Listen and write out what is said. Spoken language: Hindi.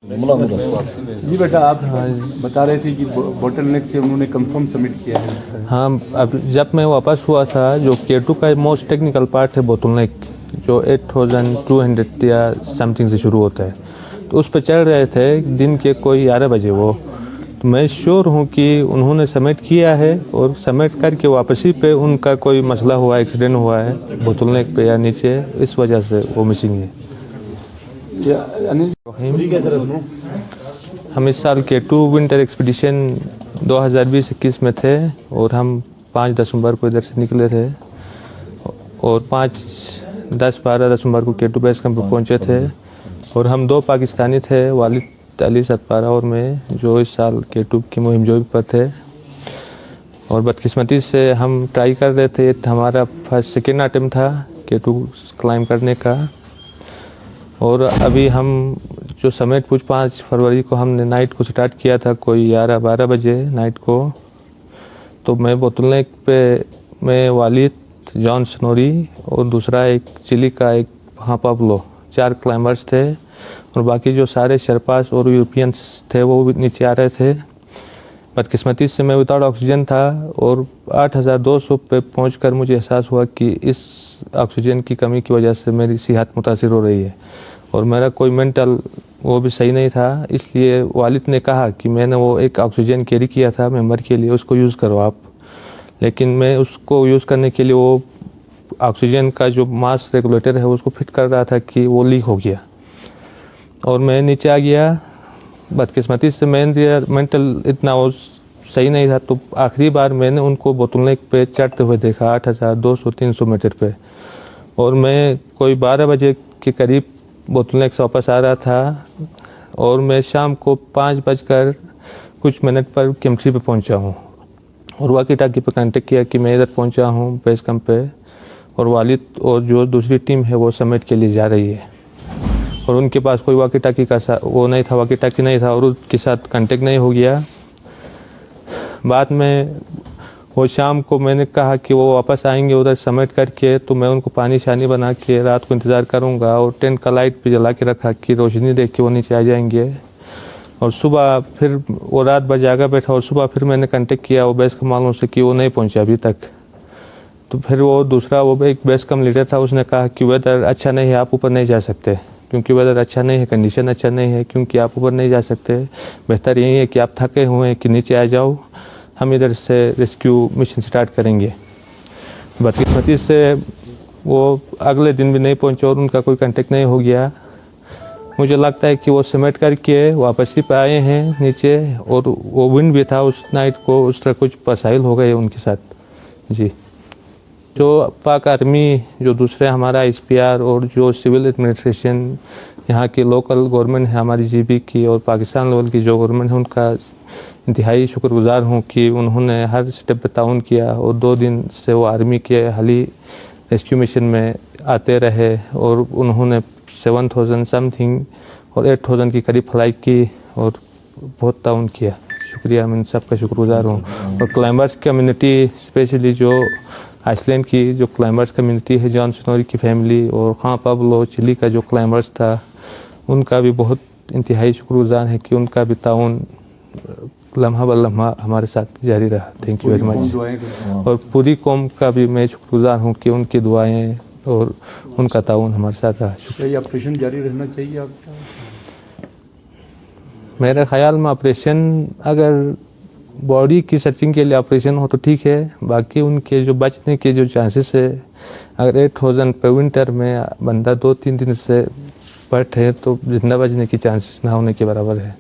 जी बेटा, आप बता रहे थे कि बोटल नेक से उन्होंने कंफर्म सबमिट किया है। हाँ, अब जब मैं वापस हुआ था, जो K2 का मोस्ट टेक्निकल पार्ट है बोतल नेक, जो 8200 या समथिंग से शुरू होता है, तो उस पर चल रहे थे दिन के कोई 11 बजे वो। तो मैं श्योर हूँ कि उन्होंने सबमिट किया है और सबमिट करके वापसी पे उनका कोई मसला हुआ, एक्सीडेंट हुआ है बोतल नेक पे या नीचे, इस वजह से वो मिसिंग है। हम इस साल K2 विंटर एक्सपीडिशन 2020-21 में थे और हम 5 दिसंबर को इधर से निकले थे और 5, 10, 12 दिसंबर को K2 बेस कैंप पर पहुँचे थे। और हम 2 पाकिस्तानी थे, वालिद अली सतपारा और मैं, जो इस साल K2 की मुहिम जोई पर थे। और बदकिस्मती से हम ट्राई कर रहे थे, हमारा सेकेंड अटेम्प्ट था K2 क्लाइंब करने का। और अभी हम जो समिट कुछ 5 फरवरी को हमने नाइट को स्टार्ट किया था, कोई 11-12 बजे नाइट को। तो मैं बोतल नेक पे मैं वालिद, जॉन स्नोरी और दूसरा एक चिली का एक पाब्लो, 4 क्लाइंबर्स थे। और बाकी जो सारे शर्पास और यूरोपियंस थे वो भी नीचे आ रहे थे। बदकिस्मती से मैं विदाउट ऑक्सीजन था और 8200 पे पहुंचकर मुझे एहसास हुआ कि इस ऑक्सीजन की कमी की वजह से मेरी सेहत मुतासिर हो रही है और मेरा कोई मेंटल वो भी सही नहीं था। इसलिए वालिद ने कहा कि मैंने वो एक ऑक्सीजन कैरी किया था मेंबर के लिए, उसको यूज़ करो आप। लेकिन मैं उसको यूज़ करने के लिए वो ऑक्सीजन का जो मास रेगुलेटर है उसको फिट कर रहा था कि वो लीक हो गया और मैं नीचे आ गया। बदकिस्मती से मेंटल इतना वो सही नहीं था। तो आखिरी बार मैंने उनको बोतल नेक पे चढ़ते हुए देखा 8200-300 मीटर पे। और मैं कोई 12 बजे के करीब बोतल नेक से वापस आ रहा था और मैं शाम को 5 कुछ मिनट पर केम्ट्री पे पहुंचा हूँ और वाकी टाकी पे कांटेक्ट किया कि मैं इधर पहुंचा हूँ बेस कैंप पे और वालिद और जो दूसरी टीम है वो समिट के लिए जा रही है। और उनके पास कोई वाकी टाकी का वो नहीं था, वाकी टाकी नहीं था और उसके साथ कांटेक्ट नहीं हो गया। बाद में वो शाम को मैंने कहा कि वो वापस आएंगे उधर समिट करके, तो मैं उनको पानी शानी बना के रात को इंतज़ार करूंगा और टेंट का लाइट भी जला के रखा कि रोशनी देख के वो नीचे आ जाएंगे। और सुबह फिर वो रात भर जागा बैठा और सुबह फिर मैंने कांटेक्ट किया वो बेस कैंप वालों से कि वो नहीं पहुंचे अभी तक। तो फिर वो दूसरा वो एक बेस कैंप लीडर था, उसने कहा कि वेदर अच्छा नहीं है, आप ऊपर नहीं जा सकते, क्योंकि वेदर अच्छा नहीं है, कंडीशन अच्छा नहीं है, क्योंकि आप ऊपर नहीं जा सकते। बेहतर यही है कि आप थके हुए हैं कि नीचे आ जाओ, हम इधर से रेस्क्यू मिशन स्टार्ट करेंगे। बदकिस्मती से वो अगले दिन भी नहीं पहुंचे और उनका कोई कांटेक्ट नहीं हो गया। मुझे लगता है कि वो समिट करके वापसी पे आए हैं नीचे और वो विंड भी था उस नाइट को, उस तरह कुछ मसाइल हो गए उनके साथ। जी, जो पाक आर्मी, जो दूसरे हमारा ICPR और जो सिविल एडमिनिस्ट्रेशन यहाँ की लोकल गवर्नमेंट है हमारी GB की और पाकिस्तान लेवल की जो गवर्नमेंट है, उनका इंतहाई शुक्रगुजार हूँ कि उन्होंने हर स्टेप पे ताउन किया। और 2 दिन से वो आर्मी के हाली रेस्क्यू मिशन में आते रहे और उन्होंने 7000 समथिंग और 8000 की करीब फ्लाइट की और बहुत ताउन किया। शुक्रिया, मैं सबका शुक्रगुजार हूँ। और क्लाइंबर्स कम्युनिटी, स्पेशली जो आइसलैंड की जो क्लाइंबर्स कम्युनिटी है, जॉन स्नोरी की फैमिली और पाब्लो चिली का जो क्लाइंबर्स था, उनका भी बहुत इंतहाई शुक्रगुजार है कि उनका भी ताउन लम्हा ब लम्हा हमारे साथ जारी रहा। Thank you very much. और पूरी कौम का भी मैं शुक्रगुजार हूँ कि उनकी दुआएं और उनका ताउन हमारे साथ रहा। शुक्रिया। ऑपरेशन जारी रहना चाहिए आपका? मेरे ख्याल में ऑपरेशन, अगर बॉडी की सर्चिंग के लिए ऑपरेशन हो तो ठीक है, बाकी उनके जो बचने के जो चांसेस है, अगर 8000 पे विंटर में बंदा 2-3 दिन से बैठे तो जिंदा बचने की चांसेस ना होने के बराबर है।